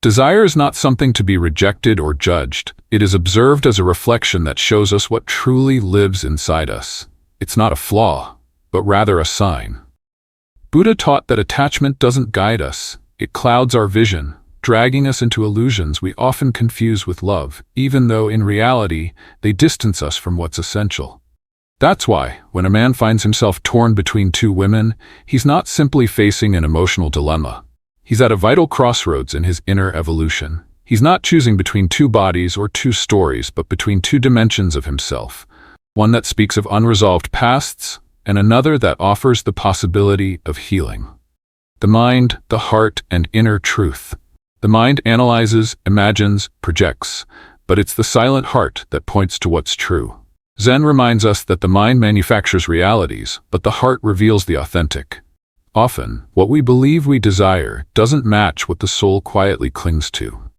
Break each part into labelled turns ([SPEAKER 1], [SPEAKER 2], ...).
[SPEAKER 1] Desire is not something to be rejected or judged. It is observed as a reflection that shows us what truly lives inside us. It's not a flaw, but rather a sign. Buddha taught that attachment doesn't guide us. It clouds our vision, dragging us into illusions we often confuse with love, even though in reality, they distance us from what's essential. That's why, when a man finds himself torn between two women, he's not simply facing an emotional dilemma. He's at a vital crossroads in his inner evolution. He's not choosing between two bodies or two stories, but between two dimensions of himself. One that speaks of unresolved pasts, and another that offers the possibility of healing. The mind, the heart, and inner truth. The mind analyzes, imagines, projects, but it's the silent heart that points to what's true. Zen reminds us that the mind manufactures realities, but the heart reveals the authentic. Often, what we believe we desire doesn't match what the soul quietly clings to.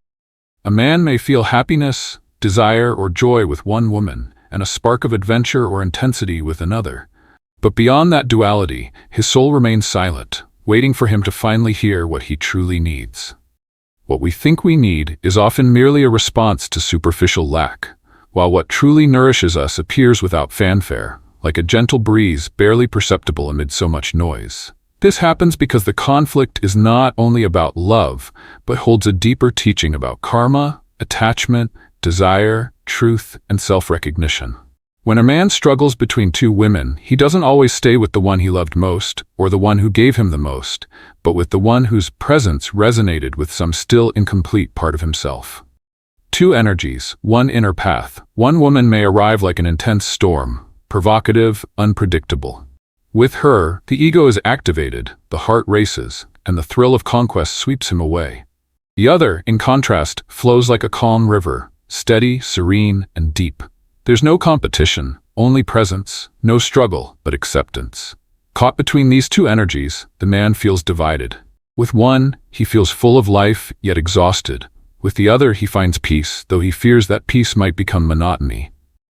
[SPEAKER 1] A man may feel happiness, desire, or joy with one woman, and a spark of adventure or intensity with another. But beyond that duality, his soul remains silent, waiting for him to finally hear what he truly needs. What we think we need is often merely a response to superficial lack, while what truly nourishes us appears without fanfare, like a gentle breeze barely perceptible amid so much noise. This happens because the conflict is not only about love, but holds a deeper teaching about karma, attachment, desire, truth, and self-recognition. When a man struggles between two women, he doesn't always stay with the one he loved most, or the one who gave him the most, but with the one whose presence resonated with some still incomplete part of himself. Two energies, one inner path. One woman may arrive like an intense storm, provocative, unpredictable. With her, the ego is activated, the heart races, and the thrill of conquest sweeps him away. The other, in contrast, flows like a calm river, steady, serene, and deep. There's no competition, only presence, no struggle, but acceptance. Caught between these two energies, the man feels divided. With one, he feels full of life, yet exhausted. With the other, he finds peace, though he fears that peace might become monotony.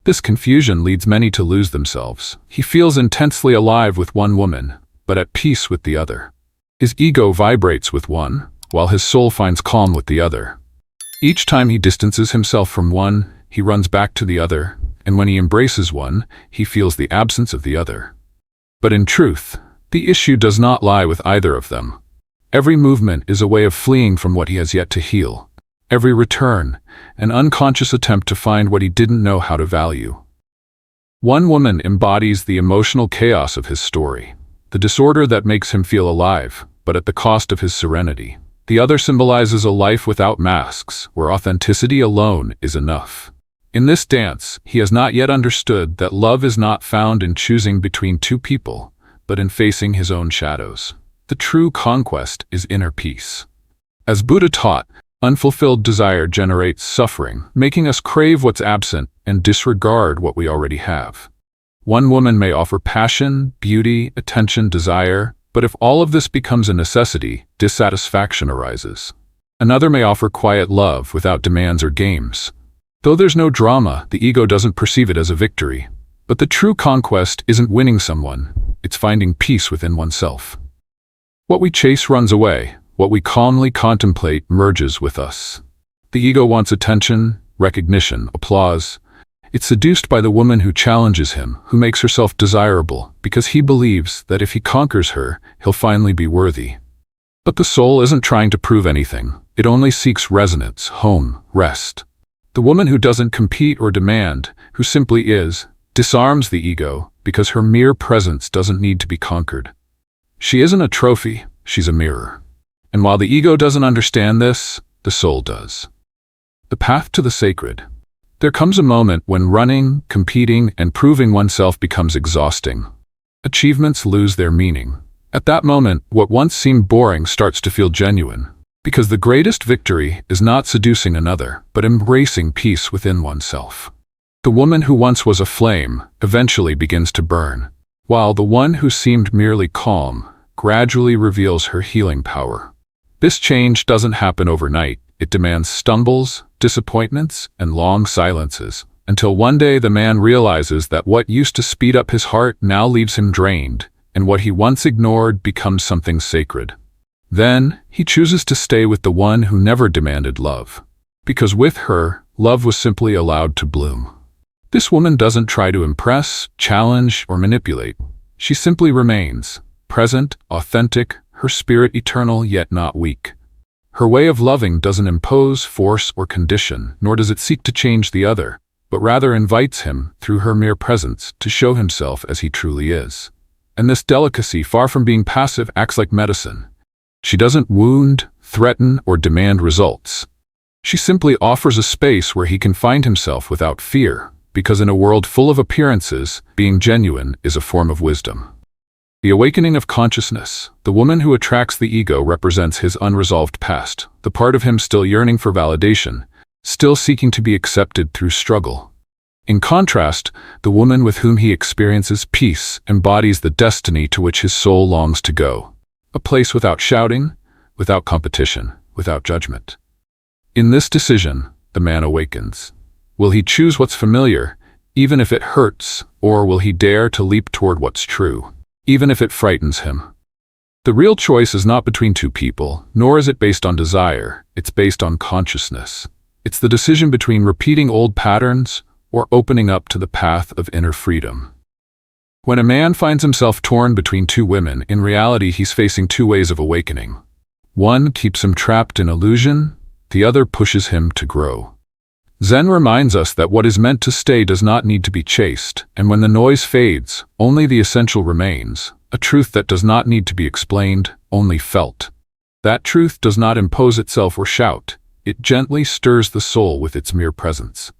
[SPEAKER 1] This confusion leads many to lose themselves. He feels intensely alive with one woman, but at peace with the other. His ego vibrates with one, while his soul finds calm with the other. Each time he distances himself from one, he runs back to the other, and when he embraces one, he feels the absence of the other. But in truth, the issue does not lie with either of them. Every movement is a way of fleeing from what he has yet to heal. Every return, an unconscious attempt to find what he didn't know how to value. One woman embodies the emotional chaos of his story, the disorder that makes him feel alive, but at the cost of his serenity. The other symbolizes a life without masks, where authenticity alone is enough. In this dance, he has not yet understood that love is not found in choosing between two people, but in facing his own shadows. The true conquest is inner peace. As Buddha taught, unfulfilled desire generates suffering, making us crave what's absent and disregard what we already have. One woman may offer passion, beauty, attention, desire, but if all of this becomes a necessity, dissatisfaction arises. Another may offer quiet love without demands or games. Though there's no drama, the ego doesn't perceive it as a victory. But the true conquest isn't winning someone, it's finding peace within oneself. What we chase runs away. What we calmly contemplate merges with us. The ego wants attention, recognition, applause. It's seduced by the woman who challenges him, who makes herself desirable, because he believes that if he conquers her, he'll finally be worthy. But the soul isn't trying to prove anything. It only seeks resonance, home, rest. The woman who doesn't compete or demand, who simply is, disarms the ego because her mere presence doesn't need to be conquered. She isn't a trophy, she's a mirror. And while the ego doesn't understand this, the soul does. The path to the sacred. There comes a moment when running, competing, and proving oneself becomes exhausting. Achievements lose their meaning. At that moment, what once seemed boring starts to feel genuine. Because the greatest victory is not seducing another, but embracing peace within oneself. The woman who once was a flame eventually begins to burn, while the one who seemed merely calm gradually reveals her healing power. This change doesn't happen overnight. It demands stumbles, disappointments, and long silences, until one day the man realizes that what used to speed up his heart now leaves him drained, and what he once ignored becomes something sacred. Then, he chooses to stay with the one who never demanded love. Because with her, love was simply allowed to bloom. This woman doesn't try to impress, challenge, or manipulate. She simply remains, present, authentic, her spirit eternal yet not weak. Her way of loving doesn't impose, force, or condition, nor does it seek to change the other, but rather invites him, through her mere presence, to show himself as he truly is. And this delicacy, far from being passive, acts like medicine. She doesn't wound, threaten, or demand results. She simply offers a space where he can find himself without fear, because in a world full of appearances, being genuine is a form of wisdom. The awakening of consciousness. The woman who attracts the ego represents his unresolved past, the part of him still yearning for validation, still seeking to be accepted through struggle. In contrast, the woman with whom he experiences peace embodies the destiny to which his soul longs to go. A place without shouting, without competition, without judgment. In this decision, the man awakens. Will he choose what's familiar, even if it hurts, or will he dare to leap toward what's true, even if it frightens him? The real choice is not between two people, nor is it based on desire, it's based on consciousness. It's the decision between repeating old patterns or opening up to the path of inner freedom. When a man finds himself torn between two women, in reality he's facing two ways of awakening. One keeps him trapped in illusion, the other pushes him to grow. Zen reminds us that what is meant to stay does not need to be chased, and when the noise fades, only the essential remains, a truth that does not need to be explained, only felt. That truth does not impose itself or shout, it gently stirs the soul with its mere presence.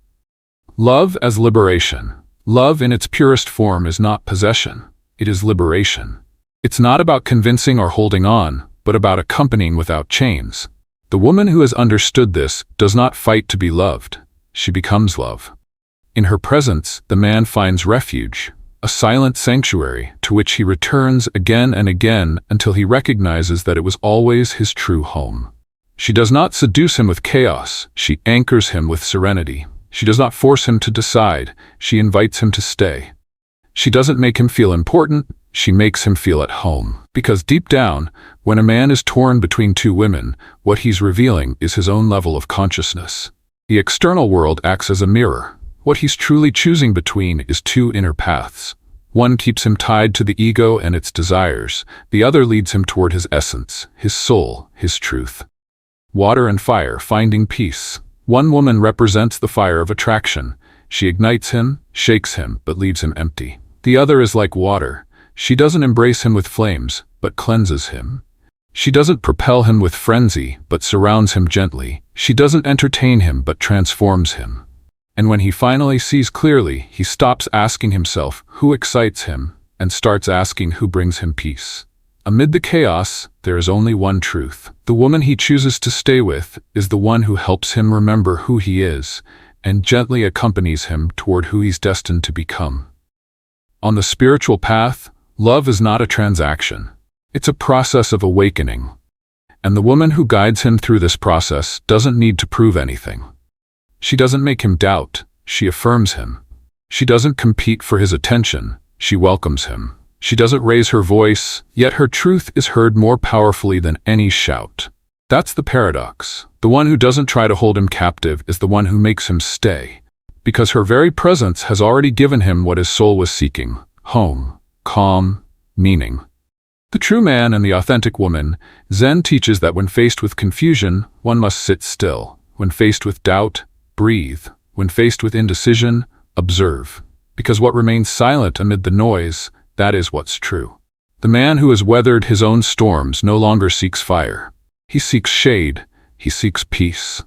[SPEAKER 1] Love as liberation. Love in its purest form is not possession, it is liberation. It's not about convincing or holding on, but about accompanying without chains. The woman who has understood this does not fight to be loved. She becomes love. In her presence, the man finds refuge, a silent sanctuary to which he returns again and again until he recognizes that it was always his true home. She does not seduce him with chaos, she anchors him with serenity. She does not force him to decide, she invites him to stay. She doesn't make him feel important, she makes him feel at home. Because deep down, when a man is torn between two women, what he's revealing is his own level of consciousness. The external world acts as a mirror. What he's truly choosing between is two inner paths. One keeps him tied to the ego and its desires, the other leads him toward his essence, his soul, his truth. Water and fire, finding peace. One woman represents the fire of attraction. She ignites him, shakes him, but leaves him empty. The other is like water. She doesn't embrace him with flames, but cleanses him. She doesn't propel him with frenzy, but surrounds him gently. She doesn't entertain him, but transforms him. And when he finally sees clearly, he stops asking himself who excites him and starts asking who brings him peace. Amid the chaos, there is only one truth. The woman he chooses to stay with is the one who helps him remember who he is and gently accompanies him toward who he's destined to become. On the spiritual path, love is not a transaction. It's a process of awakening. And the woman who guides him through this process doesn't need to prove anything. She doesn't make him doubt, she affirms him. She doesn't compete for his attention, she welcomes him. She doesn't raise her voice, yet her truth is heard more powerfully than any shout. That's the paradox. The one who doesn't try to hold him captive is the one who makes him stay, because her very presence has already given him what his soul was seeking: home, calm, meaning. The true man and the authentic woman. Zen teaches that when faced with confusion, one must sit still. When faced with doubt, breathe. When faced with indecision, observe. Because what remains silent amid the noise, that is what's true. The man who has weathered his own storms no longer seeks fire. He seeks shade, he seeks peace.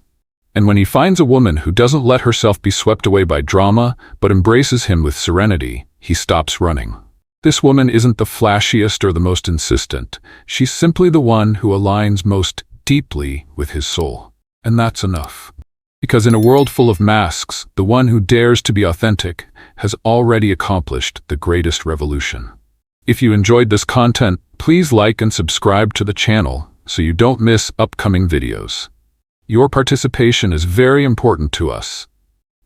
[SPEAKER 1] And when he finds a woman who doesn't let herself be swept away by drama, but embraces him with serenity, he stops running. This woman isn't the flashiest or the most insistent. She's simply the one who aligns most deeply with his soul. And that's enough. Because in a world full of masks, the one who dares to be authentic has already accomplished the greatest revolution. If you enjoyed this content, please like and subscribe to the channel so you don't miss upcoming videos. Your participation is very important to us.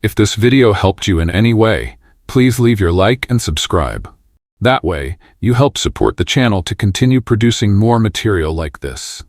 [SPEAKER 1] If this video helped you in any way, please leave your like and subscribe. That way, you help support the channel to continue producing more material like this.